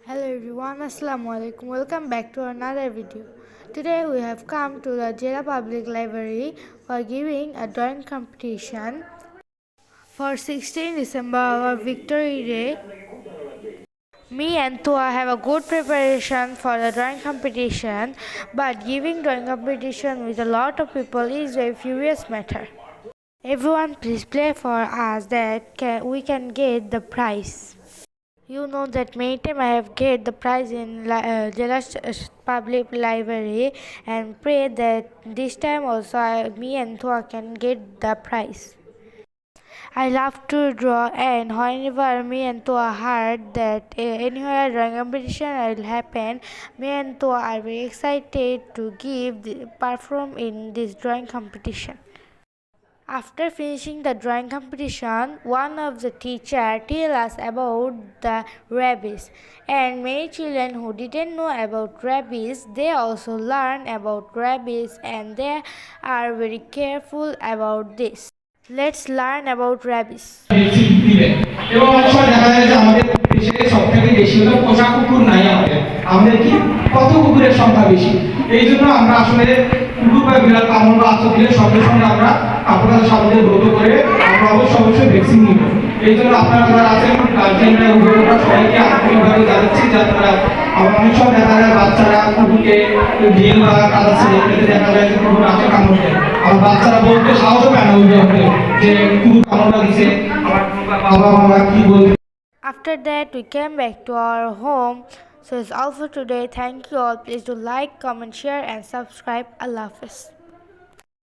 Hello everyone, Assalamu alaikum. Welcome back to another video. Today we have come to the Jela Public Library for giving a drawing competition for 16 December, our Victory Day. Me and Tua have a good preparation for the drawing competition, but giving drawing competition with a lot of people is a furious matter. Everyone please play for us that we can get the prize. You know that many times I have get the prize in Jealous Public Library and pray that this time also me and Thua can get the prize. I love to draw, and whenever me and Thua heard that anywhere drawing competition will happen, me and Thua are very excited to perform in this drawing competition. After finishing the drawing competition, one of the teacher tell us about the rabies, and many children who didn't know about rabies, they also learn about rabies and they are very careful about this. Let's learn about rabies. এবং অনেক সময় দেখা যায় যে আমাদের দেশে সবথেকে বেশি হলো পোষা কুকুর নাই আমাদের কি কত কুকুরের সংখ্যা বেশি এই জন্য আমরা আসলে কুকুর বা বিড়াল কামড় বা আঁচড় দিলে সঙ্গে সঙ্গে আমরা আপনাদের সামনে ব্রত করে আমরা অবশ্যই ভ্যাকসিন নিব এই জন্য আপনারা যারা আছেন গার্জিয়ানরা অভিভাবকরা সবাইকে আন্তরিকভাবে জানাচ্ছি যে আপনারা অনেক সময় দেখা যায় বাচ্চারা কুকুরকে ঢিল বা কাদা ছেড়ে খেতে দেখা যায় যে কুকুর আসে কামড় দেয় আর বাচ্চারা বলতে সাহসও পায় না অভিভাবকদের যে কুকুর কামড়টা দিছে আমার বাবা মা কি বলবে। After that, we came back to our home. So it's all for today. Thank you all. Please do like, comment, share, and subscribe. Allah Hafiz.